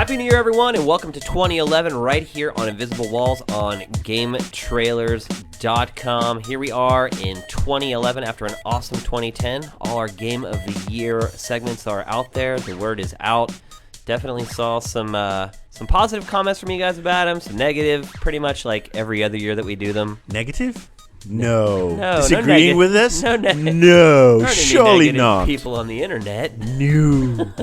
Happy New Year, everyone, and welcome to 2011 right here on Invisible Walls on GameTrailers.com. Here we are in 2011 after an awesome 2010. All our Game of the Year segments are out there. The word is out. Definitely saw some positive comments from you guys about them, some negative, pretty much like every other year that we do them. Negative? No. no Disagreeing with this? No, no, surely not. People on the internet. No.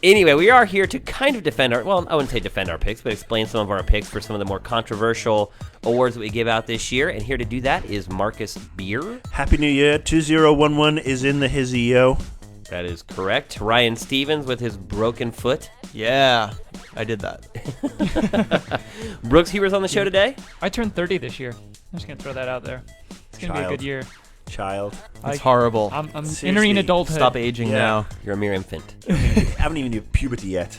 Anyway, we are here to kind of defend our, well, I wouldn't say defend our picks, but explain some of our picks for some of the more controversial awards that we give out this year. And here to do that is Marcus Beer. Happy New Year. 2011 is in the hizzy, yo. That is correct. Ryan Stevens with his broken foot. Yeah, I did that. Brooks Heber's on the show today. I turned 30 this year. I'm just going to throw that out there. It's going to be a good year. Child. It's horrible. I'm Seriously, entering adulthood. Stop aging now. You're a mere infant. I haven't even hit puberty yet.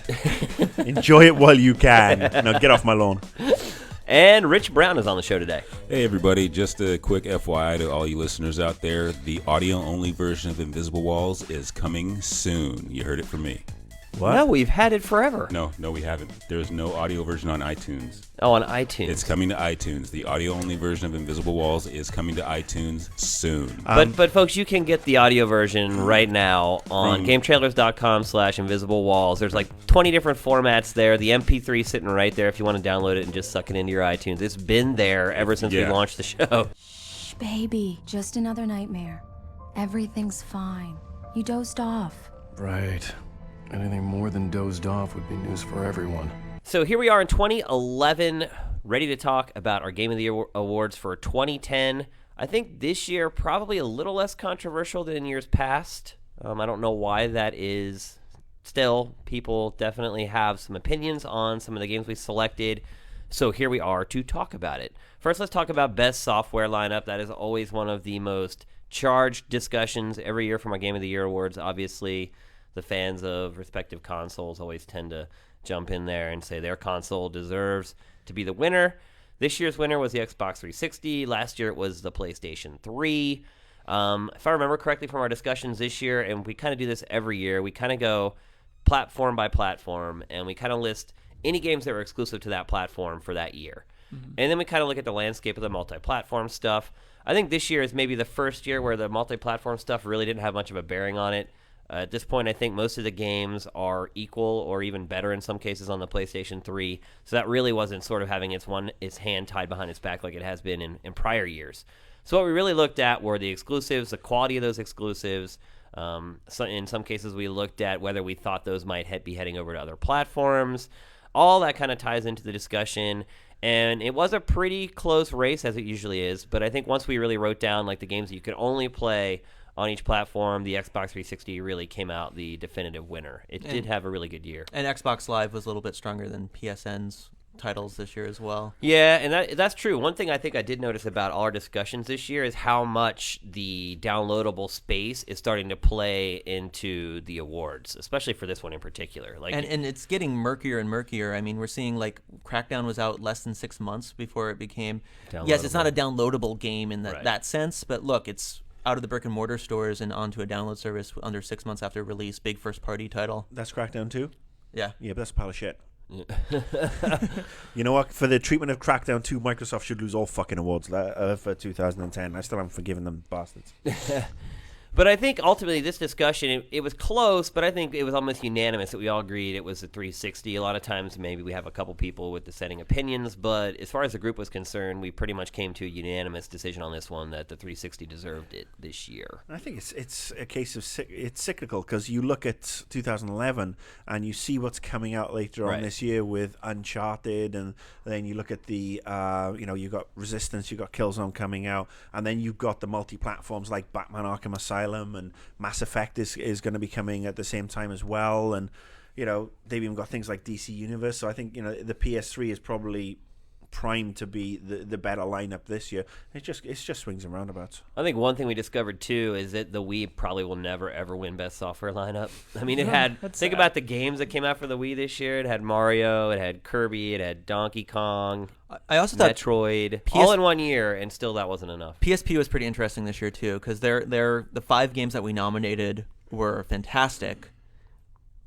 Enjoy it while you can. Now get off my lawn. And Rich Brown is on the show today. Hey everybody, just a quick FYI to all you listeners out there, the audio-only version of Invisible Walls is coming soon. You heard it from me. What? No, we've had it forever. No, we haven't. There's no audio version on iTunes. Oh, on iTunes. It's coming to iTunes. The audio-only version of Invisible Walls is coming to iTunes soon. But folks, you can get the audio version right now on GameTrailers.com/Invisible Walls. There's like 20 different formats there. The MP3 is sitting right there if you want to download it and just suck it into your iTunes. It's been there ever since we launched the show. Shh, baby, just another nightmare. Everything's fine. You dozed off. Right. Anything more than dozed off would be news for everyone. So here we are in 2011, ready to talk about our Game of the Year awards for 2010. I think this year probably a little less controversial than in years past. I don't know why that is. Still, people definitely have some opinions on some of the games we selected. So here we are to talk about it. First, let's talk about best software lineup. That is always one of the most charged discussions every year from our Game of the Year awards. Obviously, the fans of respective consoles always tend to jump in there and say their console deserves to be the winner. This year's winner was the Xbox 360. Last year it was the PlayStation 3. If I remember correctly from our discussions this year, and we kind of do this every year, we kind of go platform by platform, and we kind of list any games that were exclusive to that platform for that year. Mm-hmm. And then we kind of look at the landscape of the multi-platform stuff. I think this year is maybe the first year where the multi-platform stuff really didn't have much of a bearing on it. At this point, I think most of the games are equal or even better in some cases on the PlayStation 3, so that really wasn't sort of having its hand tied behind its back like it has been in prior years. So what we really looked at were the exclusives, the quality of those exclusives. So in some cases, we looked at whether we thought those might be heading over to other platforms. All that kind of ties into the discussion, and it was a pretty close race, as it usually is, but I think once we really wrote down like the games that you could only play on each platform, the Xbox 360 really came out the definitive winner. It did have a really good year. And Xbox Live was a little bit stronger than PSN's titles this year as well. Yeah, and that's true. One thing I think I did notice about all our discussions this year is how much the downloadable space is starting to play into the awards, especially for this one in particular. And it's getting murkier and murkier. I mean, we're seeing like Crackdown was out less than 6 months before it became... Yes, it's not a downloadable game in that sense, but look, it's out of the brick and mortar stores and onto a download service under 6 months after release. Big first party title. That's Crackdown 2? Yeah. Yeah, but that's a pile of shit. You know what? For the treatment of Crackdown 2, Microsoft should lose all fucking awards for 2010. I still haven't forgiven them bastards. But I think ultimately this discussion, it was close, but I think it was almost unanimous that we all agreed it was a 360. A lot of times maybe we have a couple people with dissenting opinions, but as far as the group was concerned, we pretty much came to a unanimous decision on this one that the 360 deserved it this year. I think it's a case of it's cyclical, because you look at 2011 and you see what's coming out later on this year with Uncharted, and then you look at the you got Resistance, you got Killzone coming out, and then you've got the multi-platforms like Batman Arkham Asylum, and Mass Effect is going to be coming at the same time as well, and they've even got things like DC Universe. So I think the PS3 is probably primed to be the better lineup this year. It's just swings and roundabouts. I think one thing we discovered too is that the Wii probably will never ever win best software lineup. I mean, it had think about the games that came out for the Wii this year. It had Mario, it had Kirby, it had Donkey Kong. I also thought Metroid, all in 1 year, and still that wasn't enough. PSP was pretty interesting this year too, because the 5 games that we nominated were fantastic,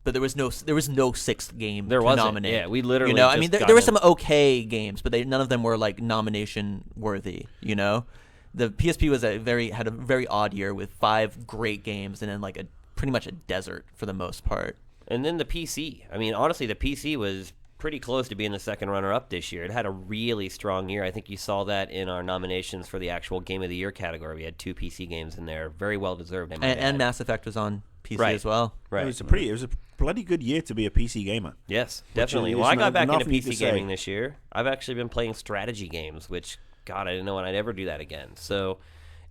but there was no 6th game There to wasn't. nominate. Yeah, we literally. You know, just I mean, got there were in. some okay games, but none of them were like nomination worthy. You know, the PSP had a very odd year with 5 great games and then like pretty much a desert for the most part. And then the PC. I mean, honestly, the PC was pretty close to being the second runner-up this year. It had a really strong year. I think you saw that in our nominations for the actual Game of the Year category. We had 2 PC games in there. Very well-deserved. And Mass Effect was on PC as well. Right. It was a bloody good year to be a PC gamer. Yes, definitely. is Well, I got not- back into nothing you PC can say. gaming this year. I've actually been playing strategy games, which, God, I didn't know when I'd ever do that again. So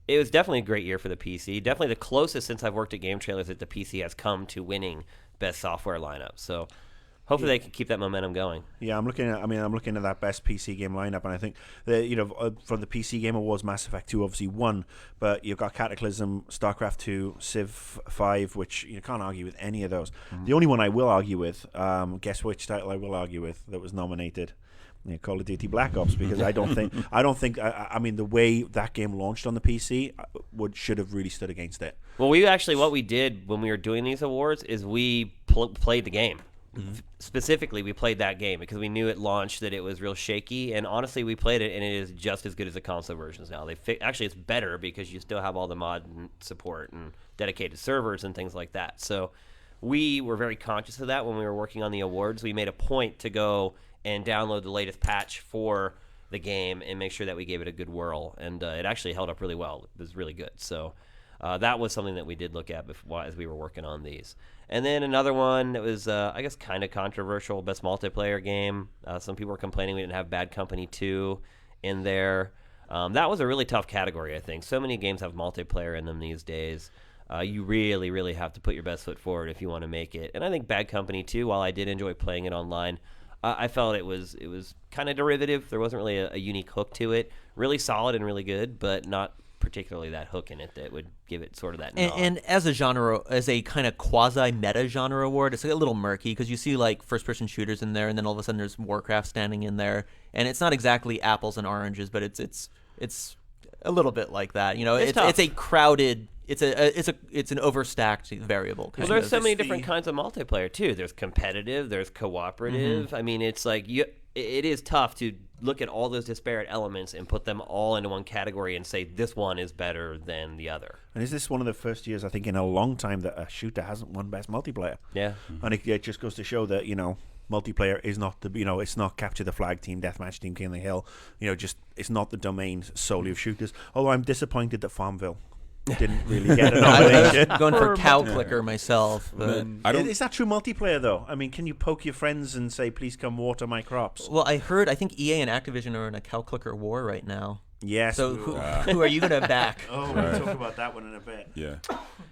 it was definitely a great year for the PC. Definitely the closest since I've worked at Game Trailers that the PC has come to winning Best Software lineup. So hopefully they can keep that momentum going. Yeah, I'm looking at that best PC game lineup, and I think that from the PC Game Awards, Mass Effect 2 obviously won, but you've got Cataclysm, StarCraft 2, Civ 5, which you can't argue with any of those. The only one I will argue with, guess which title I will argue with that was nominated? Call of Duty Black Ops, because I don't think the way that game launched on the PC should have really stood against it. Well, what we did when we were doing these awards is we played the game. Specifically, we played that game because we knew it launched that it was real shaky, and honestly, we played it and it is just as good as the console versions now. Actually, it's better because you still have all the mod support and dedicated servers and things like that. So we were very conscious of that when we were working on the awards. We made a point to go and download the latest patch for the game and make sure that we gave it a good whirl, and it actually held up really well. It was really good. So that was something that we did look at as we were working on these. And then another one that was, I guess, kind of controversial, best multiplayer game. Some people were complaining we didn't have Bad Company 2 in there. That was a really tough category, I think. So many games have multiplayer in them these days. You really, really have to put your best foot forward if you want to make it. And I think Bad Company 2, while I did enjoy playing it online, I felt it was kind of derivative. There wasn't really a unique hook to it. Really solid and really good, but not particularly that hook in it that would give it sort of that nod. And as a kind of quasi-meta genre award, it's a little murky because you see like first-person shooters in there, and then all of a sudden there's Warcraft standing in there, and it's not exactly apples and oranges, but it's a little bit like that. You know, it's a crowded. It's an overstacked variable. Well, there's so many different kinds of multiplayer too. There's competitive, there's cooperative. I mean, it's like it is tough to look at all those disparate elements and put them all into one category and say this one is better than the other. And is this one of the first years, I think, in a long time that a shooter hasn't won best multiplayer? Yeah. And it just goes to show that, multiplayer is not it's not capture the flag, team deathmatch, team King of the Hill. It's not the domain solely of shooters. Although I'm disappointed that Farmville didn't really get a nomination. I'm going for Cow Clicker myself. But Is that true multiplayer, though? I mean, can you poke your friends and say, please come water my crops? Well, I think EA and Activision are in a Cow Clicker war right now. Yes. So who are you going to back? Oh, we'll talk about that one in a bit. Yeah.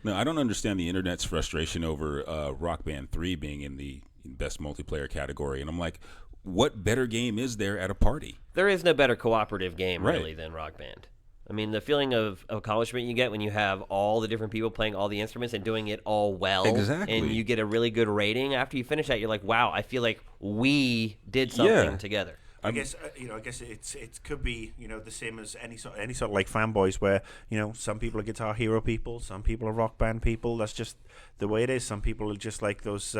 No, I don't understand the internet's frustration over Rock Band 3 being in the best multiplayer category. And I'm like, what better game is there at a party? There is no better cooperative game, really, than Rock Band. I mean, the feeling of accomplishment you get when you have all the different people playing all the instruments and doing it all well. Exactly. And you get a really good rating. After you finish that, you're like, wow, I feel like we did something together. I guess it could be the same as any sort of like fanboys where some people are Guitar Hero people, some people are Rock Band people. That's just the way it is. Some people are just like those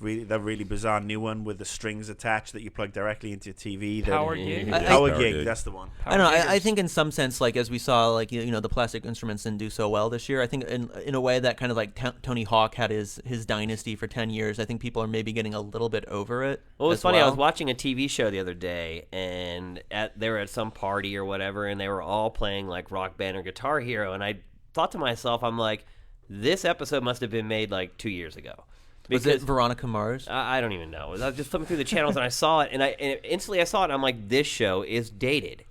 really bizarre new one with the strings attached that you plug directly into your TV. Power Gig. Power Gig. That's the one. I don't know. I think in some sense, like as we saw, like the plastic instruments didn't do so well this year. I think in a way that kind of like Tony Hawk had his dynasty for 10 years. I think people are maybe getting a little bit over it. Well, it's funny. I was watching a TV show the other day. And they were at some party or whatever, and they were all playing like Rock Band or Guitar Hero, and I thought to myself, I'm like, this episode must have been made like 2 years ago. Was it Veronica Mars? I don't even know. I was just flipping through the channels and I saw it, and instantly I saw it, and I'm like, this show is dated.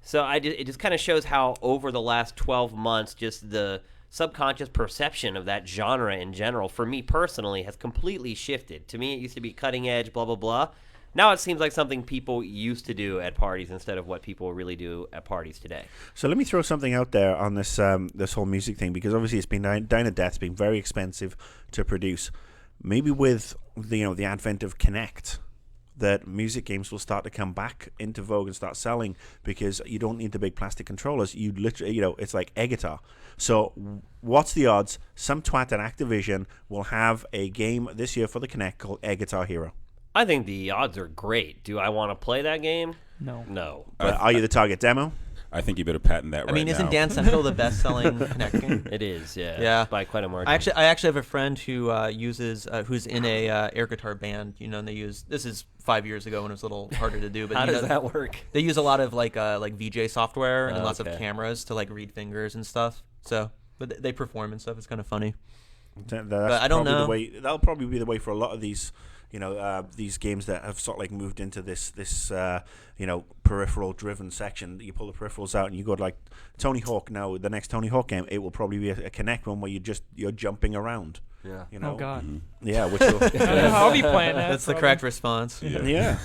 So it just kind of shows how over the last 12 months, just the subconscious perception of that genre in general, for me personally, has completely shifted. To me, it used to be cutting edge, blah, blah, blah. Now it seems like something people used to do at parties instead of what people really do at parties today. So let me throw something out there on this this whole music thing, because obviously it's been down to death. It's been very expensive to produce. Maybe with the advent of Kinect, that music games will start to come back into vogue and start selling because you don't need the big plastic controllers. You literally, it's like air guitar. So what's the odds some twat at Activision will have a game this year for the Kinect called Air Guitar Hero? I think the odds are great. Do I want to play that game? No. No. But are you the target demo? I think you better patent that. I mean, isn't Dance Central the best-selling Kinect game? It is, yeah. Yeah. By quite a margin. I actually have a friend who who's in a air guitar band. And they use, this is 5 years ago when it was a little harder to do. But How does that work? They use a lot of like VJ software and lots of okay. cameras to like read fingers and stuff. So, but they perform and stuff. It's kind of funny. That's I don't probably know. the way, that'll probably be the way for a lot of these, these games that have sort of like moved into this peripheral-driven section. You pull the peripherals out and you go to like Tony Hawk. Now, the next Tony Hawk game, it will probably be a Kinect one where you're jumping around. Yeah. Oh God. Yeah, which will, I'll be playing that. That's the probably. correct response. yeah.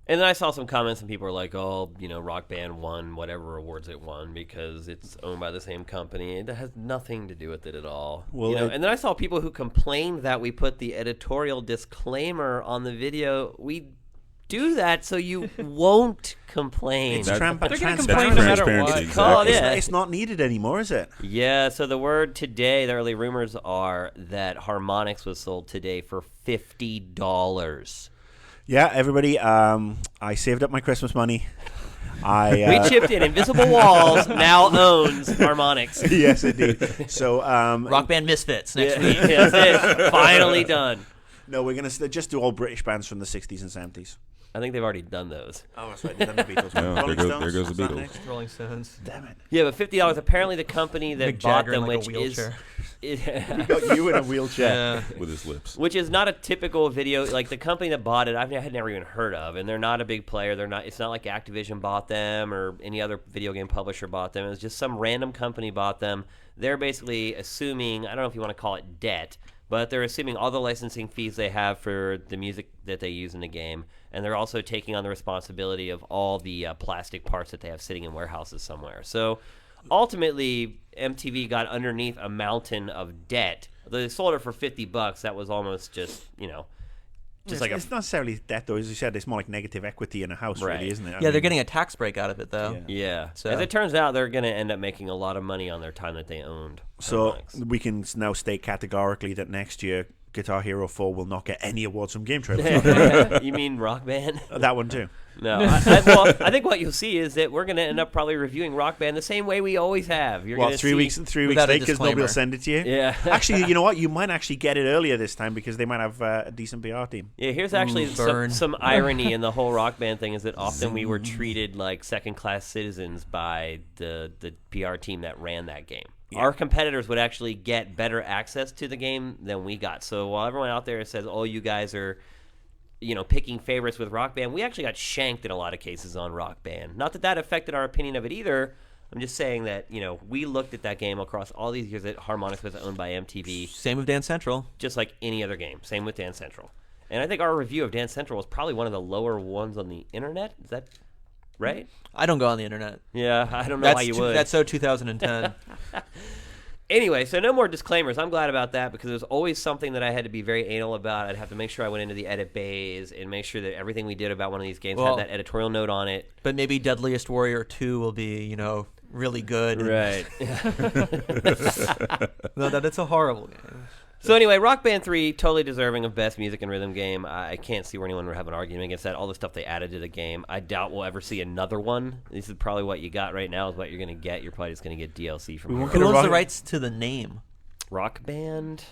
And then I saw some comments and people were like, oh, Rock Band won whatever awards it won because it's owned by the same company. It has nothing to do with it at all. Well, and then I saw people who complained that we put the editorial disclaimer on the video. We do that so you won't complain. It's That- They're gonna transparency. complain no matter Transparency, what. exactly. Oh, yeah. It's not needed anymore, is it? Yeah, so the word today, the early rumors are that Harmonix was sold today for $50. Yeah, everybody. I saved up my Christmas money. We chipped in. Invisible Walls now owns Harmonix. Yes, indeed. So, Rock Band Misfits next week. Yeah, that's it. Finally done. no, we're gonna just do all British bands from the '60s and '70s. I think they've already done those. Oh, that's right. They've done the Beatles. No, Rolling there Stones, goes the what's that Beatles. next? Rolling Stones. Damn it! Yeah, but $50. Apparently, the company that Mick bought Jagger in, them, like, a which is wheelchair. We got you in a wheelchair. Yeah. with his lips. which is not a typical video. Like the company that bought it, I had never even heard of, and they're not a big player. They're not. It's not like Activision bought them or any other video game publisher bought them. It was just some random company bought them. They're basically assuming, I don't know if you want to call it debt, but they're assuming all the licensing fees they have for the music that they use in the game, and they're also taking on the responsibility of all the plastic parts that they have sitting in warehouses somewhere. So ultimately, MTV got underneath a mountain of debt. They sold it for $50. That was almost just, just It's not necessarily that, though. As you said, it's more like negative equity in a house, Right. really, isn't it? I Yeah, they're mean, getting a tax break out of it though. Yeah. Yeah. So- As it turns out, they're going to end up making a lot of money on their time that they owned. So Harmonix. we can now state categorically that next year, Guitar Hero 4 will not get any awards from Game Trailers. You mean Rock Band? That one too. No. I think what you'll see is that we're going to end up probably reviewing Rock Band the same way we always have. You're Well, gonna 3 see- weeks late Without a because nobody will disclaimer. send it to you. Yeah. Actually, you know what? You might actually get it earlier this time because they might have a decent PR team. Yeah, here's actually burn. some irony in the whole Rock Band thing is that often we were treated like second-class citizens by the PR team that ran that game. Our competitors would actually get better access to the game than we got. So while everyone out there says, "Oh, you guys are, picking favorites with Rock Band," we actually got shanked in a lot of cases on Rock Band. Not that affected our opinion of it either. I'm just saying that we looked at that game across all these years that Harmonix was owned by MTV, Same with Dance Central. just like any other game. Same with Dance Central. And I think our review of Dance Central was probably one of the lower ones on the internet. Is that right? I don't go on the internet. Yeah, I don't know why you would. That's so 2010. Anyway, so no more disclaimers. I'm glad about that because there's always something that I had to be very anal about. I'd have to make sure I went into the edit bays and make sure that everything we did about one of these games Well- had that editorial note on it. But maybe Deadliest Warrior 2 will be, really good. Right. No, it's a horrible game. So anyway, Rock Band 3, totally deserving of best music and rhythm game. I can't see where anyone would have an argument against that. All the stuff they added to the game, I doubt we'll ever see another one. This is probably what you got right now is what you're going to get. You're probably just going to get DLC from here. Who owns the rights to the name? Rock Band?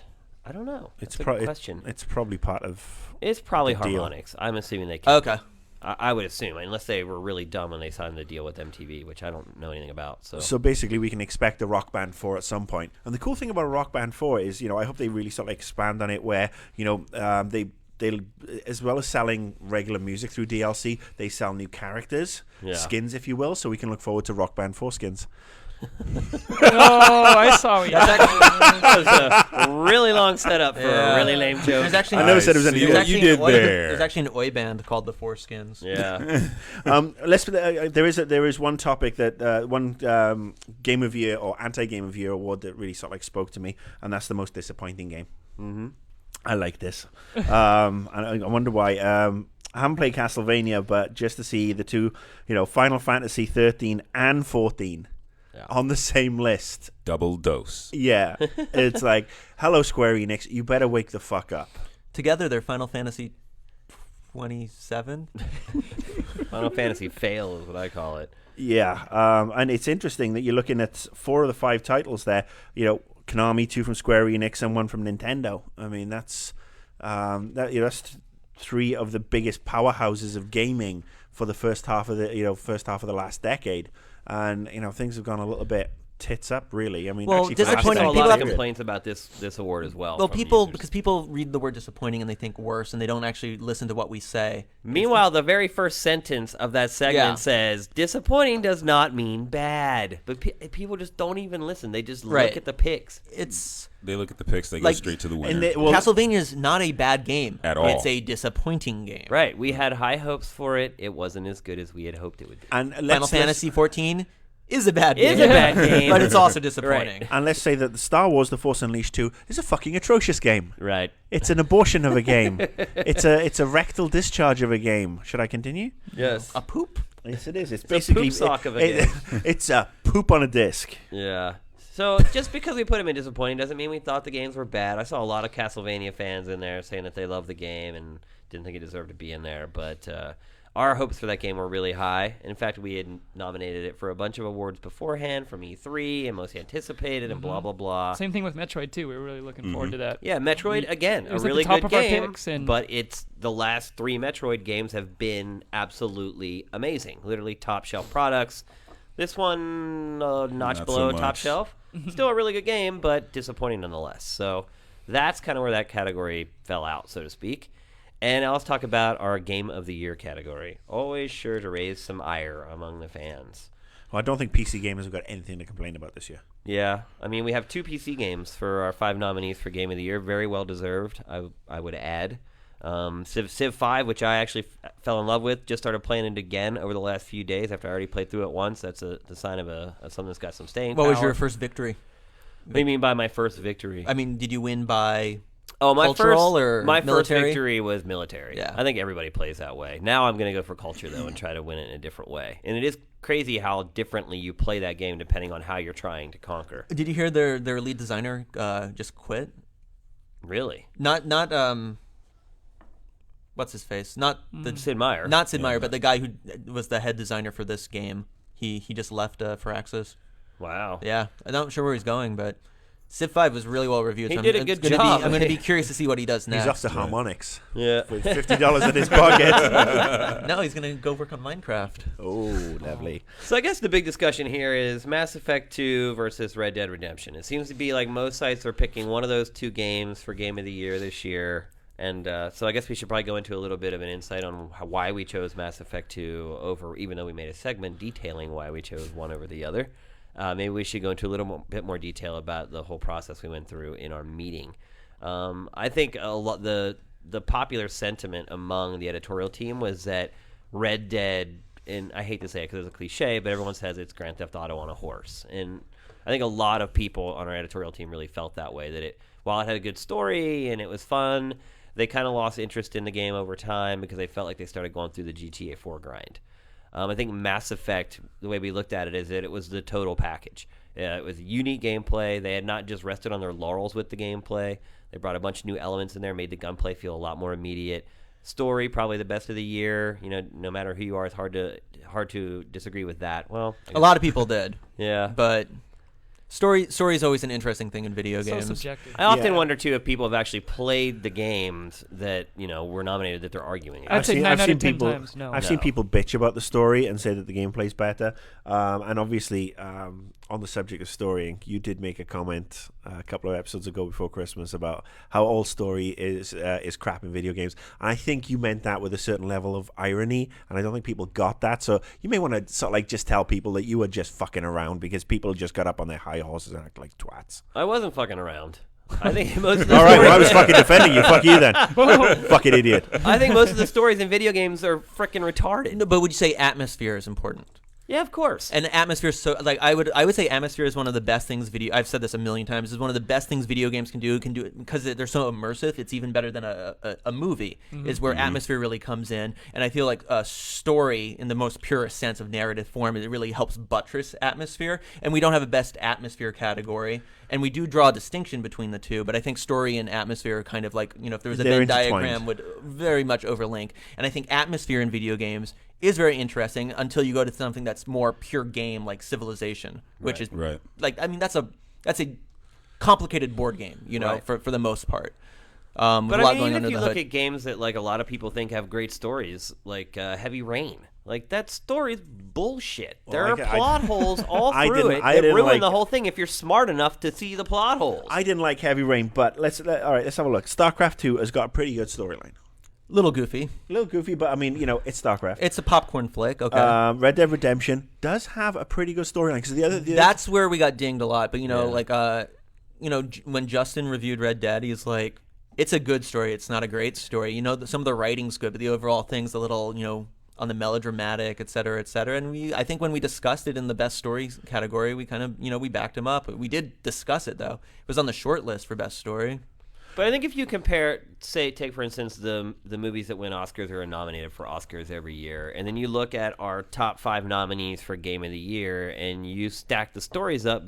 I don't know. It's That's a good question. It's probably part of. It's probably the deal. Harmonix. I'm assuming they can. Okay. I would assume, unless they were really dumb when they signed the deal with MTV, which I don't know anything about. So basically, we can expect a Rock Band 4 at some point. And the cool thing about a Rock Band 4 is, I hope they really sort of expand on it where, they'll, as well as selling regular music through DLC, they sell new characters, Yeah. skins, if you will. So we can look forward to Rock Band 4 skins. Oh, I saw what you that was a really long setup for Yeah. a really lame joke. There's actually I never said it was any see good. what you did there. There's actually an Oi band called the Foreskins. Yeah. There is one topic that one Game of Year or anti-Game of Year award that really sort of like spoke to me, and that's the most disappointing game. Mm-hmm. I like this. And I wonder why. I haven't played Castlevania, but just to see the two, Final Fantasy 13 and 14 on the same list. Double dose. Yeah. It's like, hello, Square Enix, you better wake the fuck up. Together, they're Final Fantasy 27. Final Fantasy fail is what I call it. Yeah, and it's interesting that you're looking at 4 of the 5 titles there. Konami, 2 from Square Enix, and 1 from Nintendo. I mean, that's 3 of the biggest powerhouses of gaming for the first half of the last decade, and things have gone a little bit tits up, really. I mean, well, actually, disappointing. A lot of complaints about this award as well. Well, because people read the word disappointing and they think worse, and they don't actually listen to what we say. Meanwhile, the very first sentence of that segment says, "Disappointing does not mean bad," but people just don't even listen. They just look at the picks. They look at the picks. They go straight to the winner. Castlevania is not a bad game at all. It's a disappointing game. Right. We had high hopes for it. It wasn't as good as we had hoped it would be. And Final Fantasy 14 is a bad game. Is a bad game. But it's also disappointing. Right. And let's say that the Star Wars The Force Unleashed 2 is a fucking atrocious game. Right. It's an abortion of a game. It's a rectal discharge of a game. Should I continue? Yes. A poop? Yes, it is. It's basically a poop sock of a game. It's a poop on a disc. Yeah. So just because we put them in disappointing doesn't mean we thought the games were bad. I saw a lot of Castlevania fans in there saying that they love the game and didn't think it deserved to be in there. But our hopes for that game were really high. In fact, we had nominated it for a bunch of awards beforehand from E3 and most anticipated and blah, blah, blah. Same thing with Metroid, too. We were really looking forward to that. Yeah, Metroid, again, a really good game. But the last 3 Metroid games have been absolutely amazing. Literally top-shelf products. This one, notch below top shelf. Still a really good game, but disappointing nonetheless. So that's kind of where that category fell out, so to speak. And now let's talk about our Game of the Year category. Always sure to raise some ire among the fans. Well, I don't think PC gamers have got anything to complain about this year. Yeah. I mean, we have 2 PC games for our 5 nominees for Game of the Year. Very well deserved, I would add. Civ 5, which I actually fell in love with, just started playing it again over the last few days after I already played through it once. That's the sign of something that's got some staying power. What was your first victory? What do you mean by my first victory? I mean, did you win by... my cultural or my military? First victory was military. Yeah. I think everybody plays that way. Now I'm going to go for culture, though, and try to win it in a different way. And it is crazy how differently you play that game depending on how you're trying to conquer. Did you hear their lead designer just quit? Really? Not what's his face? Not Sid Meier. Not Sid Meier, but the guy who was the head designer for this game. He just left Firaxis. Wow. Yeah, I'm not sure where he's going, but Civ 5 was really well reviewed. He did a good job. I'm going to be curious to see what he does next. He's off to Harmonix. Yeah. With $50 in his pocket. No, he's going to go work on Minecraft. Oh, lovely. So I guess the big discussion here is Mass Effect 2 versus Red Dead Redemption. It seems to be like most sites are picking one of those 2 games for Game of the Year this year. And so I guess we should probably go into a little bit of an insight on why we chose Mass Effect 2 over, even though we made a segment detailing why we chose one over the other. Maybe we should go into a little bit more detail about the whole process we went through in our meeting. I think a lot the popular sentiment among the editorial team was that Red Dead, and I hate to say it because it's a cliche, but everyone says it's Grand Theft Auto on a horse. And I think a lot of people on our editorial team really felt that way, that while it had a good story and it was fun, they kind of lost interest in the game over time because they felt like they started going through the GTA 4 grind. I think Mass Effect, the way we looked at it, is that it was the total package. It was unique gameplay. They had not just rested on their laurels with the gameplay. They brought a bunch of new elements in there, made the gunplay feel a lot more immediate. Story, probably the best of the year. No matter who you are, it's hard to disagree with that. Well, a lot of people did. Yeah, but story is always an interesting thing in video games. So subjective. I often wonder too if people have actually played the games that were nominated that they're arguing about. I'd say 9 out of 10 times. No. I've seen people bitch about the story and say that the gameplay's better. And obviously, on the subject of story, you did make a comment a couple of episodes ago before Christmas about how all story is crap in video games. And I think you meant that with a certain level of irony, and I don't think people got that. So you may want to sort of like just tell people that you were just fucking around because people just got up on their high horses and act like twats. I wasn't fucking around. I think most of the all right, well, I was fucking defending you. Fuck you then. Fucking idiot. I think most of the stories in video games are freaking retarded. No, but would you say atmosphere is important? Yeah, of course. And atmosphere, so like I would say atmosphere is one of the best things I've said this a million times, is one of the best things video games can do. It can do it because they're so immersive. It's even better than a movie. Is where atmosphere really comes in. And I feel like a story, in the most purest sense of narrative form, it really helps buttress atmosphere. And we don't have a best atmosphere category. And we do draw a distinction between the two, but I think story and atmosphere are kind of like, if there was a Venn diagram, would very much overlink. And I think atmosphere in video games is very interesting until you go to something that's more pure game, like Civilization, which is like, I mean, that's a complicated board game, for the most part. But I mean, even if you look at games that like a lot of people think have great stories, like Heavy Rain, like that story's bullshit. There are plot holes all through it that ruin the whole thing if you're smart enough to see the plot holes. I didn't like Heavy Rain, but let's have a look. StarCraft 2 has got a pretty good storyline. Little goofy, but I mean, it's StarCraft. It's a popcorn flick. Okay. Red Dead Redemption does have a pretty good storyline because the other that's where we got dinged a lot. But when Justin reviewed Red Dead, he's like, it's a good story. It's not a great story. Some of the writing's good, but the overall thing's a little, on the melodramatic, et cetera, et cetera. And I think when we discussed it in the best stories category, we kind of, we backed him up. We did discuss it though. It was on the short list for best story. But I think if you compare, take for instance the movies that win Oscars or are nominated for Oscars every year, and then you look at our top 5 nominees for Game of the Year, and you stack the stories up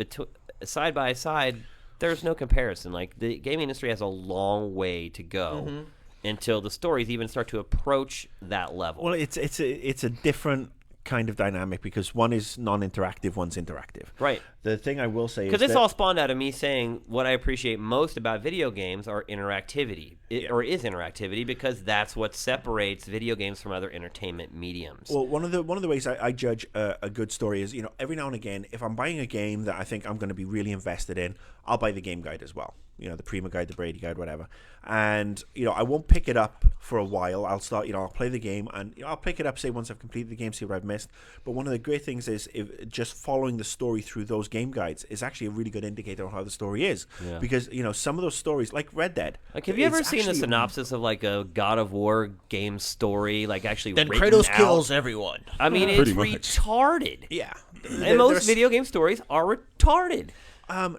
side by side, there's no comparison. Like, the gaming industry has a long way to go until the stories even start to approach that level. Well, it's a different kind of dynamic because one is non-interactive, one's interactive. Right. The thing I will say is because this all spawned out of me saying what I appreciate most about video games are interactivity, or is interactivity, because that's what separates video games from other entertainment mediums. Well, one of the ways I judge a good story is, every now and again, if I'm buying a game that I think I'm going to be really invested in, I'll buy the game guide as well. The Prima guide, the Brady guide, whatever. And, I won't pick it up for a while. I'll start, I'll play the game and I'll pick it up, say, once I've completed the game, see what I've missed. But one of the great things is just following the story through those game guides is actually a really good indicator of how the story is. Yeah. Because, some of those stories, like Red Dead. Like, have you ever seen a synopsis of, like, a God of War game story, like, actually then Kratos kills everyone. I mean, it's retarded. Yeah. And most video game stories are retarded.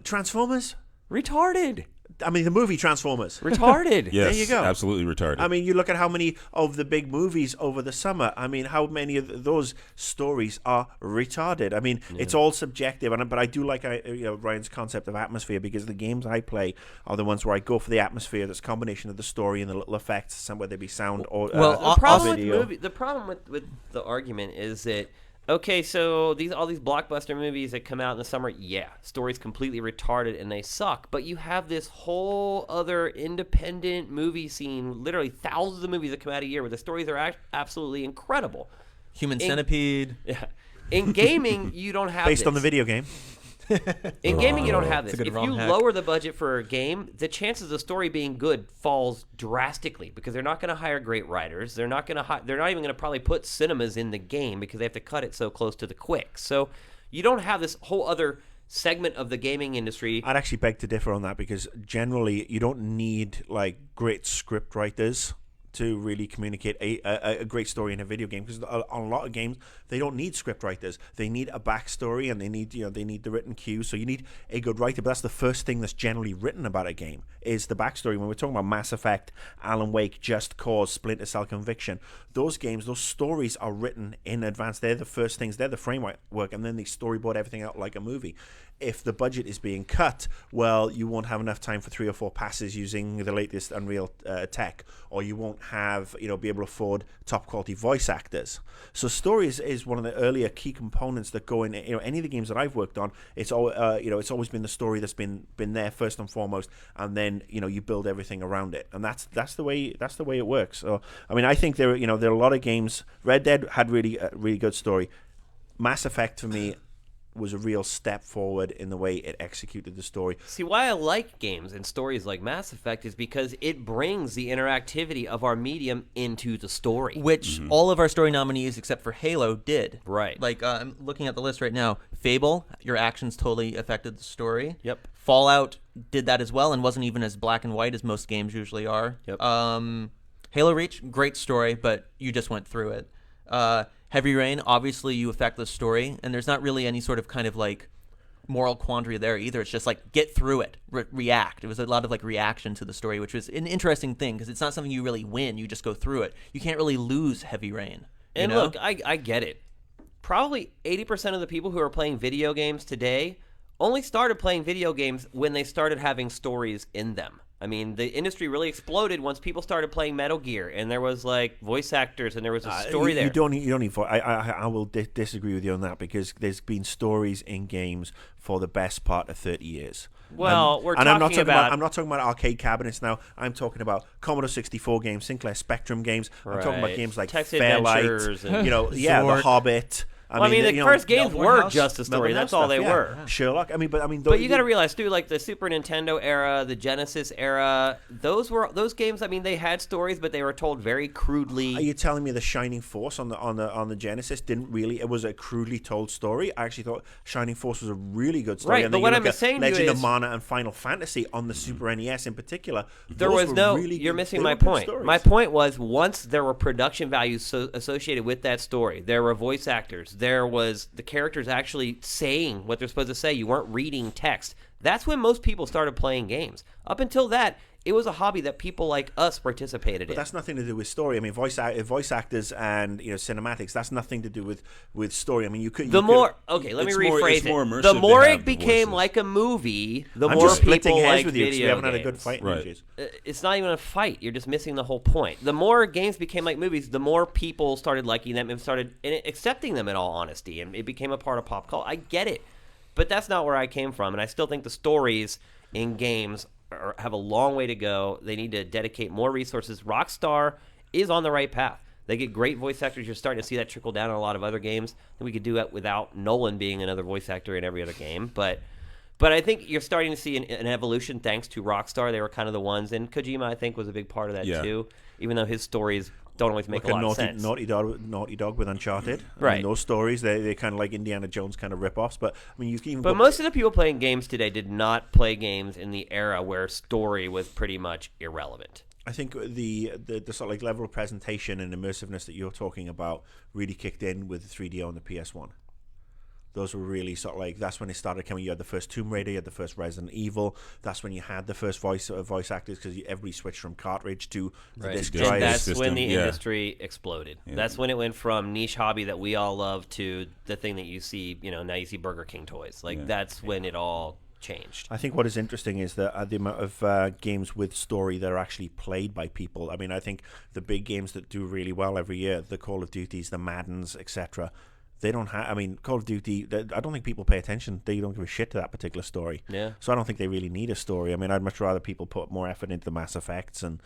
Transformers? Retarded. I mean, the movie Transformers. Retarded. Yes, there you go. Absolutely retarded. I mean, you look at how many of the big movies over the summer. I mean, how many of those stories are retarded? I mean, it's all subjective, but I do like Ryan's concept of atmosphere, because the games I play are the ones where I go for the atmosphere. That's a combination of the story and the little effects, whether they be sound or the problem video. The problem with the argument is that, okay, so all these blockbuster movies that come out in the summer, story's completely retarded and they suck. But you have this whole other independent movie scene, literally thousands of movies that come out a year where the stories are absolutely incredible. Human Centipede. Yeah. In gaming, you don't have based on the video game. In gaming, you don't have this. If you lower the budget for a game, the chances of the story being good falls drastically, because they're not going to hire great writers. They're not going to. They're not even going to probably put cinemas in the game because they have to cut it so close to the quick. So you don't have this whole other segment of the gaming industry. I'd actually beg to differ on that, because generally you don't need like great script writers to really communicate a great story in a video game, because on a lot of games they don't need script writers. They need a backstory, and they need the written cues. So you need a good writer, but that's the first thing that's generally written about a game, is the backstory. When we're talking about Mass Effect, Alan Wake, Just Cause, Splinter Cell, Conviction, those games, those stories are written in advance. They're the first things, they're the framework, and then they storyboard everything out like a movie. If the budget is being cut, well, you won't have enough time for 3 or 4 passes using the latest Unreal tech, or you won't have, be able to afford top quality voice actors. So stories is one of the earlier key components that go in. Any of the games that I've worked on, it's always been the story that's been there first and foremost, and then you build everything around it, and that's the way it works. So I mean, I think there are a lot of games. Red Dead had really good story. Mass Effect for me was a real step forward in the way it executed the story. See, why I like games and stories like Mass Effect is because it brings the interactivity of our medium into the story. Which all of our story nominees, except for Halo, did. Right. Like, I'm looking at the list right now. Fable, your actions totally affected the story. Yep. Fallout did that as well, and wasn't even as black and white as most games usually are. Yep. Halo Reach, great story, but you just went through it. Heavy Rain, obviously you affect the story, and there's not really any sort of kind of like moral quandary there either. It's just like get through it, react. It was a lot of like reaction to the story, which was an interesting thing because it's not something you really win. You just go through it. You can't really lose Heavy Rain. And look, I get it. Probably 80% of the people who are playing video games today only started playing video games when they started having stories in them. I mean, the industry really exploded once people started playing Metal Gear, and there was like voice actors, and there was a story there. You don't need. I will disagree with you on that because there's been stories in games for the best part of 30 years. Well, I'm not talking about arcade cabinets now. I'm talking about Commodore 64 games, Sinclair Spectrum games. I'm talking about games like Text Fairlight, and The Hobbit. I mean, the first games were just a story. That's all they were. Sherlock. But you got to realize too, like the Super Nintendo era, the Genesis era, those games. I mean, they had stories, but they were told very crudely. Are you telling me the Shining Force on the Genesis didn't really? It was a crudely told story. I actually thought Shining Force was a really good story. Right, and but what I'm saying to you Legend of is, Mana and Final Fantasy on the Super NES in particular. There was no. You're missing my point. My point was once there were production values associated with that story, there were voice actors, there was the characters actually saying what they're supposed to say. You weren't reading text. That's when most people started playing games. Up until that, it was a hobby that people like us participated in. But that's nothing to do with story. I mean, voice actors and cinematics. That's nothing to do with story. I mean, you could. Let me rephrase it. More immersive the more it the became voices. like a movie, the I'm more just splitting people hairs like with you because video we haven't games. had a good fight in ages. It's not even a fight. You're just missing the whole point. The more games became like movies, the more people started liking them and started accepting them in all honesty, and it became a part of pop culture. I get it, but that's not where I came from, and I still think the stories in games have a long way to go. They need to dedicate more resources. Rockstar is on the right path. They get great voice actors. You're starting to see that trickle down in a lot of other games. And we could do it without Nolan being another voice actor in every other game. But I think you're starting to see an evolution thanks to Rockstar. They were kind of the ones. And Kojima, I think, was a big part of that too, even though his stories don't always make a lot of sense. Naughty Dog with Uncharted. Right. I mean, those stories, they're kind of like Indiana Jones kind of rip-offs. But I mean, you can even. But most of the people playing games today did not play games in the era where story was pretty much irrelevant. I think the sort of like level of presentation and immersiveness that you're talking about really kicked in with the 3DO and the PS1. Those were really sort of like, that's when it started coming. You had the first Tomb Raider, you had the first Resident Evil. That's when you had the first voice actors because everybody switched from cartridge to the disc drive. And that's system, when the industry exploded. Yeah. That's when it went from niche hobby that we all love to the thing that you see, now you see Burger King toys. Like that's when it all changed. I think what is interesting is that the amount of games with story that are actually played by people. I mean, I think the big games that do really well every year, the Call of Duties, the Maddens, etc., they don't have. I mean, Call of Duty. I don't think people pay attention. They don't give a shit to that particular story. Yeah. So I don't think they really need a story. I mean, I'd much rather people put more effort into the Mass Effects and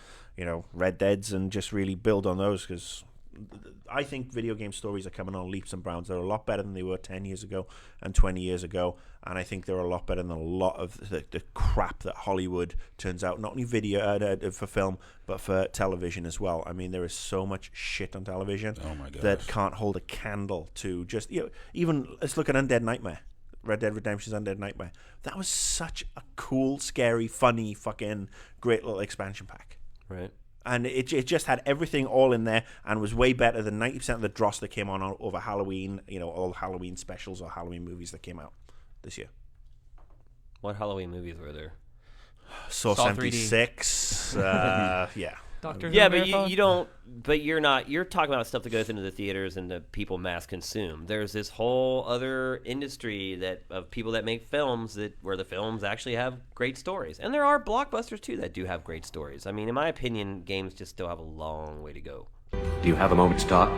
Red Deads and just really build on those because I think video game stories are coming on leaps and bounds. They're a lot better than they were 10 years ago and 20 years ago. And I think they're a lot better than a lot of the crap that Hollywood turns out, not only video for film, but for television as well. I mean, there is so much shit on television that can't hold a candle to just, even let's look at Undead Nightmare. Red Dead Redemption's Undead Nightmare. That was such a cool, scary, funny, fucking great little expansion pack. Right. And it just had everything all in there and was way better than 90% of the dross that came on over Halloween, all Halloween specials or Halloween movies that came out this year. What Halloween movies were there? Saw 76. Yeah. Doctor Who Yeah, but Marathon? you don't. But you're not. You're talking about stuff that goes into the theaters and that people mass consume. There's this whole other industry of people that make films where the films actually have great stories, and there are blockbusters too that do have great stories. I mean, in my opinion, games just still have a long way to go. Do you have a moment to talk?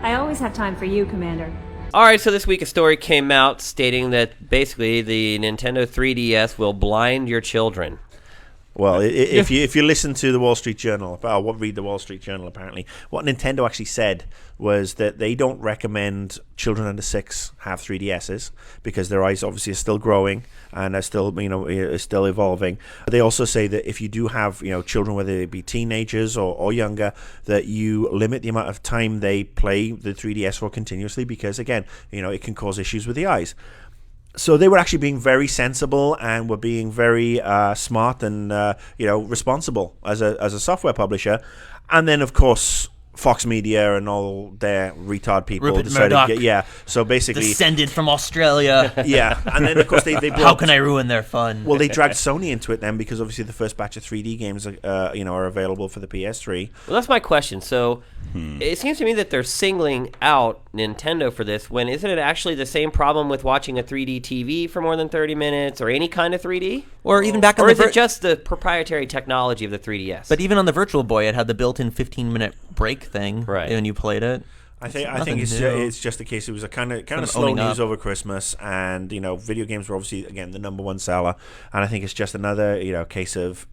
I always have time for you, Commander. All right, so this week a story came out stating that basically the Nintendo 3DS will blind your children. Well, if you listen to the Wall Street Journal, read the Wall Street Journal, apparently, what Nintendo actually said was that they don't recommend children under 6 have 3DSs because their eyes obviously are still growing and are still, still evolving. They also say that if you do have, children, whether they be teenagers or younger, that you limit the amount of time they play the 3DS for continuously because, again, it can cause issues with the eyes. So they were actually being very sensible and were being very smart and responsible as a software publisher. And then, of course, Fox Media and all their retard people Rupert decided, Murdoch. So basically, descended from Australia. yeah, and then of course they brought, How can I ruin their fun? Well, they dragged Sony into it then because obviously the first batch of 3D games, are available for the PS3. Well, that's my question. So it seems to me that they're singling out Nintendo for this. When isn't it actually the same problem with watching a 3D TV for more than 30 minutes or any kind of 3D? Or even back on or the is it just the proprietary technology of the 3DS? But even on the Virtual Boy, it had the built-in 15-minute break thing when you played it. I think it's just a case. It was a kind of slow news over Christmas, and video games were obviously again the #1 seller, and I think it's just another case of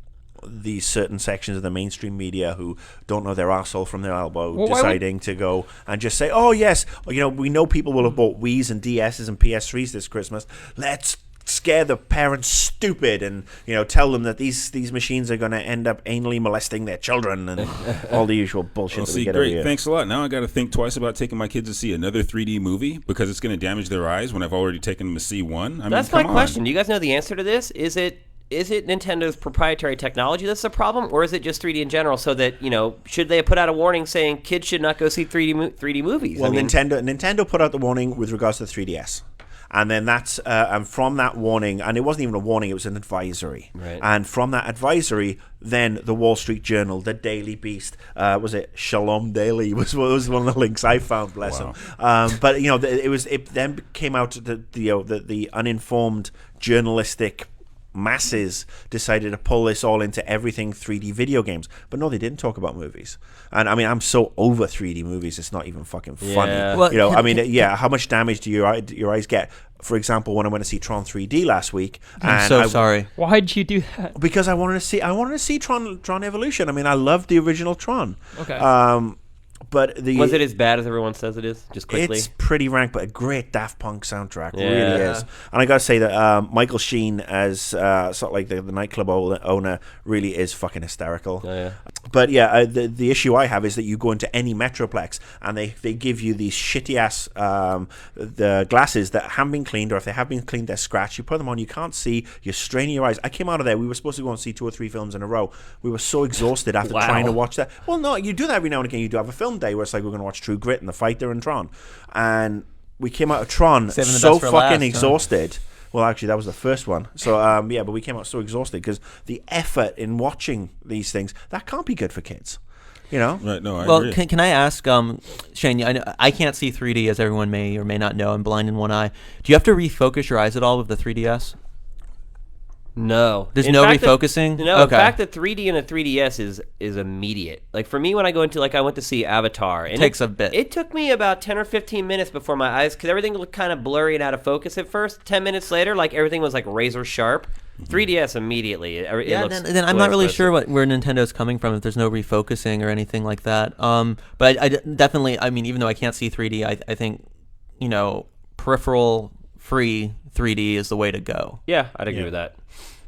these certain sections of the mainstream media who don't know their arsehole from their elbow deciding to go and just say, oh yes, we know people will have bought Wii's and DS's and PS3s this Christmas. Let's scare the parents stupid and tell them that these machines are going to end up anally molesting their children and all the usual bullshit that we get great. over here. Thanks a lot. Now I got to think twice about taking my kids to see another 3D movie because it's going to damage their eyes when I've already taken them to see one. That's my question. Do you guys know the answer to this? Is it Nintendo's proprietary technology that's the problem, or is it just 3D in general? So that should they have put out a warning saying kids should not go see 3D movies? Well, Nintendo put out the warning with regards to the 3DS. And then that's and from that warning, and it wasn't even a warning; it was an advisory. Right. And from that advisory, then the Wall Street Journal, the Daily Beast, was it Shalom Daily was one of the links I found. Bless them. But it then came out that the uninformed journalistic masses decided to pull this all into everything 3D video games. But no, they didn't talk about movies. And I mean, I'm so over 3D movies, it's not even fucking funny. Yeah. Well, how much damage do your eyes get? For example, when I went to see Tron 3D last week, I'm so sorry. Why'd you do that? Because I wanted to see Tron Evolution. I mean, I loved the original Tron. Okay. But was it as bad as everyone says it is? Just quickly, it's pretty rank, but a great Daft Punk soundtrack, really is. And I got to say that Michael Sheen as sort of like the nightclub owner really is fucking hysterical. Oh, yeah. But yeah, the issue I have is that you go into any Metroplex and they give you these shitty ass the glasses that haven't been cleaned, or if they have been cleaned, they're scratched. You put them on, you can't see. You're straining your eyes. I came out of there. We were supposed to go and see 2 or 3 films in a row. We were so exhausted after trying to watch that. Well, no, you do that every now and again. You do have a film day where it's like we're going to watch True Grit and The Fighter and Tron, and we came out of Tron so fucking exhausted. Well, actually, that was the first one. So, but we came out so exhausted because the effort in watching these things, that can't be good for kids. Right, no, I agree. Can I ask, Shane, I can't see 3D, as everyone may or may not know. I'm blind in one eye. Do you have to refocus your eyes at all with the 3DS? No. There's no refocusing? No, okay. In fact, the 3D and the 3DS is immediate. Like, for me, when I go into, I went to see Avatar. And it takes a bit. It took me about 10 or 15 minutes before my eyes, because everything looked kind of blurry and out of focus at first. 10 minutes later, everything was, razor sharp. 3DS immediately. Then I'm not really sure where Nintendo's coming from if there's no refocusing or anything like that. But I definitely, even though I can't see 3D, I think, peripheral-free 3D is the way to go. Yeah, I'd agree with that.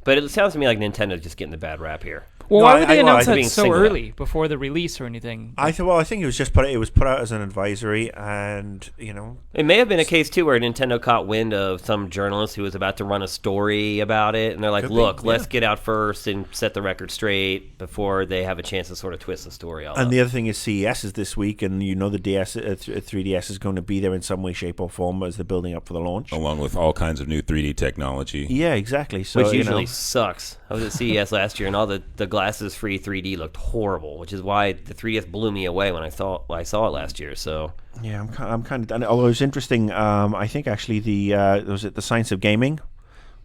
But it sounds to me like Nintendo's just getting the bad rap here. Well, why would they announce that being so singled early before the release or anything? I think it was just put out as an advisory, and it may have been a case too where Nintendo caught wind of some journalist who was about to run a story about it, and they're like, "Look, let's get out first and set the record straight before they have a chance to sort of twist the story all And up." the other thing is CES is this week, and the 3DS is going to be there in some way, shape, or form as they're building up for the launch, along with all kinds of new 3D technology. Yeah, exactly. So which usually sucks. I was at CES last year, and all the glasses-free 3D looked horrible, which is why the 3DS blew me away when I saw it last year. So yeah, I'm kind of. Although it's interesting, I think actually was it the Science of Gaming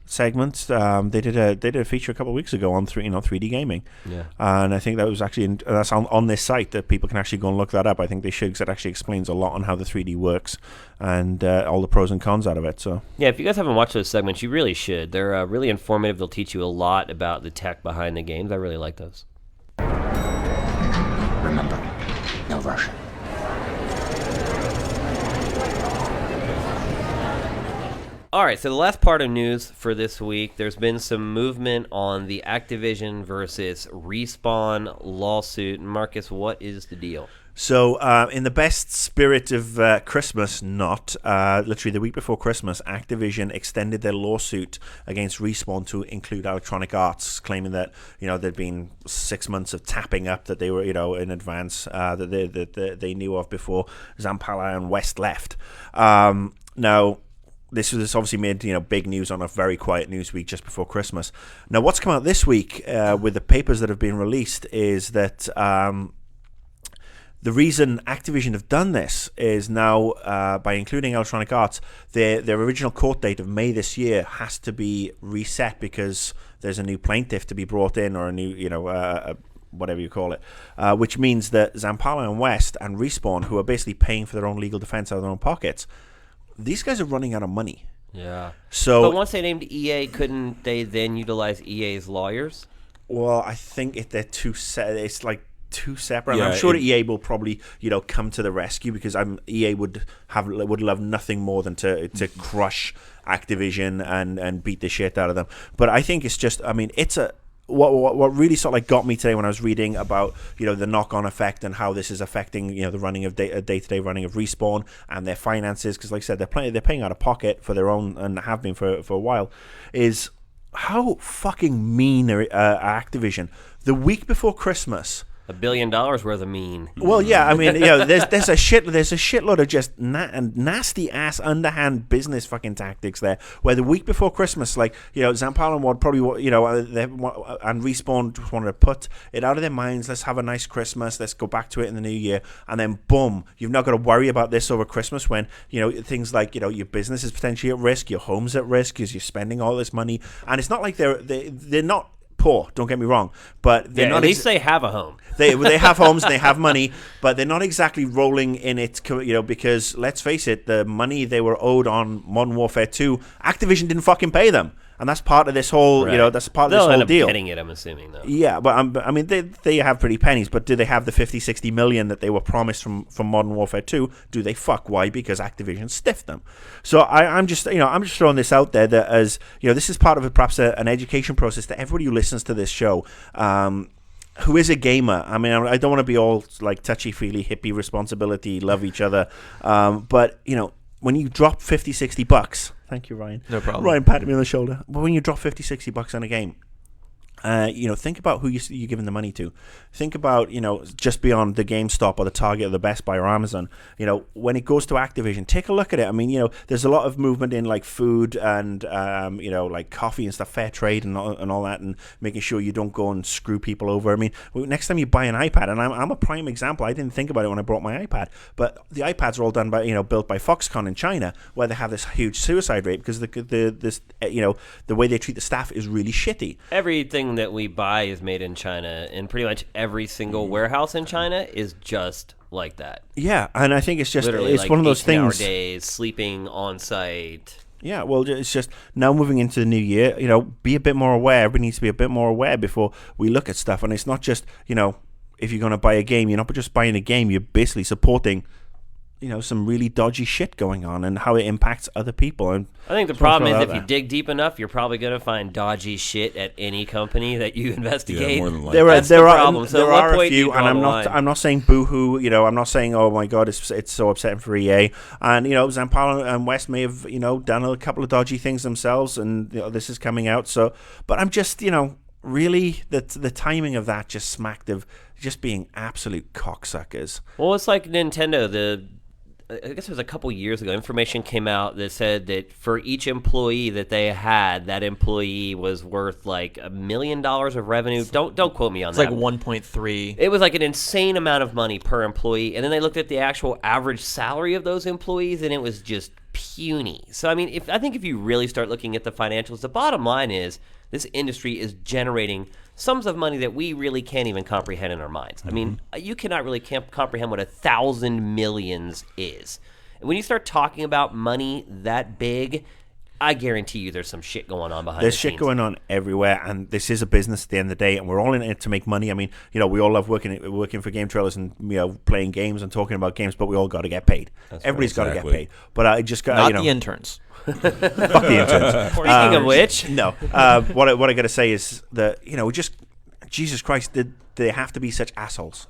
segments? They did a feature a couple of weeks ago on 3D gaming. Yeah, and I think that was actually that's on this site that people can actually go and look that up. I think they should, because it actually explains a lot on how the 3D works and all the pros and cons out of it. So yeah, if you guys haven't watched those segments, you really should. They're really informative. They'll teach you a lot about the tech behind the games. I really like those. Remember, no rushing. All right, so the last part of news for this week, there's been some movement on the Activision versus Respawn lawsuit. Marcus, what is the deal? So, in the best spirit of Christmas, literally the week before Christmas, Activision extended their lawsuit against Respawn to include Electronic Arts, claiming that there'd been 6 months of tapping up that they were in advance that they knew of before Zampella and West left. Now, this obviously made big news on a very quiet news week just before Christmas. Now, what's come out this week with the papers that have been released is that. The reason Activision have done this is now, by including Electronic Arts, their original court date of May this year has to be reset because there's a new plaintiff to be brought in, or a new, whatever you call it, which means that Zampella and West and Respawn, who are basically paying for their own legal defense out of their own pockets, these guys are running out of money. Yeah. So, but once they named EA, couldn't they then utilize EA's lawyers? Well, I think they're too set. It's like too separate. Yeah, I'm sure EA will probably come to the rescue, because EA would love nothing more than to crush Activision and beat the shit out of them. But I think it's just, it's a what really sort of got me today when I was reading about the knock-on effect and how this is affecting the running of day-to-day running of Respawn and their finances, because like I said, they're paying out of pocket for their own, and have been for a while, is how fucking mean are Activision. The week before Christmas, $1 billion worth of mean. Well, yeah, there's a shitload of just nasty ass underhand business fucking tactics there. Where the week before Christmas, Zampella and Ward probably, and Respawn just wanted to put it out of their minds. Let's have a nice Christmas. Let's go back to it in the new year, and then boom, you've not got to worry about this over Christmas when things like your business is potentially at risk, your home's at risk because you're spending all this money, and it's not like they're not poor, don't get me wrong, but they're not. At least they have a home. They have homes and they have money, but they're not exactly rolling in it, because let's face it, the money they were owed on Modern Warfare 2, Activision didn't fucking pay them, and that's part of this whole, that's part of this whole deal. They'll end up getting it, I'm assuming, though. Yeah, but they have pretty pennies, but do they have the 50-60 million that they were promised from Modern Warfare 2? Do they? Fuck, why? Because Activision stiffed them. So I'm just throwing this out there that as this is part of perhaps an education process that everybody who listens to this show, who is a gamer. I don't want to be all like touchy-feely, hippie responsibility, love each other. But, when you drop $50-$60, thank you, Ryan. No problem. Ryan patted me on the shoulder. But when you drop $50-$60 on a game, think about who you're giving the money to. Think about, just beyond the GameStop or the Target or the Best Buy or Amazon, when it goes to Activision, take a look at it. There's a lot of movement in like food and, like coffee and stuff, fair trade and all that, and making sure you don't go and screw people over. Next time you buy an iPad, and I'm a prime example, I didn't think about it when I bought my iPad, but the iPads are all done by, built by Foxconn in China, where they have this huge suicide rate because the way they treat the staff is really shitty. Everything that we buy is made in China, and pretty much every single warehouse in China is just like that. Yeah, and I think it's just literally it's one of those things. Days, sleeping on site. Yeah, well, it's just now moving into the new year. Be a bit more aware. Everybody needs to be a bit more aware before we look at stuff. And it's not just if you're going to buy a game, you're not just buying a game. You're basically supporting some really dodgy shit going on and how it impacts other people. And I think the problem is if you dig deep enough, you're probably going to find dodgy shit at any company that you investigate. Yeah, more than likely. There are a few, and I'm not saying boo-hoo. I'm not saying, oh my god, it's so upsetting for EA. And Zampella and West may have done a couple of dodgy things themselves, and this is coming out. So, but I'm just really the timing of that just smacked of just being absolute cocksuckers. Well, it's like Nintendo. I guess it was a couple years ago, information came out that said that for each employee that they had, that employee was worth like $1 million of revenue. Don't quote me on that. It's like 1.3. It was like an insane amount of money per employee. And then they looked at the actual average salary of those employees, and it was just puny. So, I think if you really start looking at the financials, the bottom line is this industry is generating sums of money that we really can't even comprehend in our minds. You cannot really comprehend what 1,000 millions is. And when you start talking about money that big, I guarantee you there's some shit going on behind There's the shit scenes. going on everywhere, and this is a business at the end of the day, and we're all in it to make money. I mean, you know, we all love working for Game Trailers and, you know, playing games and talking about games, but we all got to get paid. Everybody's got to get paid. But I just got, Not you know, the interns. fuck the interns. Speaking of which, No. What I got to say is that, you know, just Jesus Christ, did they have to be such assholes?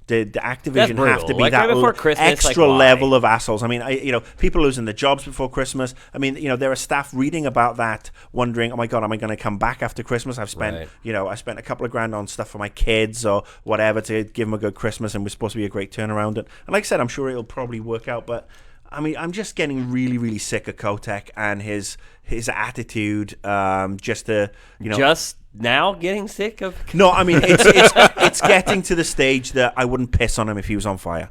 Did Activision have to be like that right before Christmas, extra like, level of assholes? I mean, you know, people losing their jobs before Christmas. I mean, you know, there are staff reading about that, wondering, oh my God, am I going to come back after Christmas? I've spent, you know, I spent a couple of grand on stuff for my kids or whatever to give them a good Christmas, and we're supposed to be a great turnaround. And like I said, I'm sure it'll probably work out, but I mean, I'm just getting really, really sick of Kotick and his attitude. Just to, you know, just now getting sick of. No, I mean, it's getting to the stage that I wouldn't piss on him if he was on fire.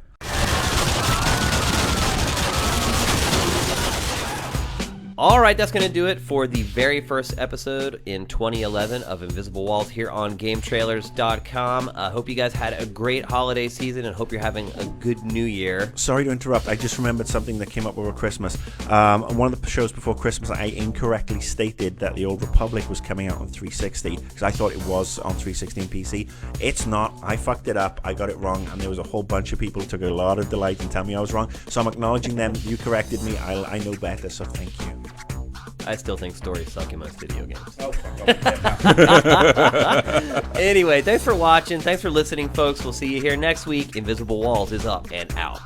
All right, that's going to do it for the very first episode in 2011 of Invisible Walls here on GameTrailers.com. I hope you guys had a great holiday season and hope you're having a good new year. Sorry to interrupt. I just remembered something that came up over Christmas. On one of the shows before Christmas, I incorrectly stated that The Old Republic was coming out on 360 because I thought it was on 360 and PC. It's not. I fucked it up. I got it wrong, and there was a whole bunch of people who took a lot of delight in telling me I was wrong. So I'm acknowledging them. You corrected me. I know better, so thank you. I still think stories suck in most video games. Anyway, thanks for watching. Thanks for listening, folks. We'll see you here next week. Invisible Walls is up and out.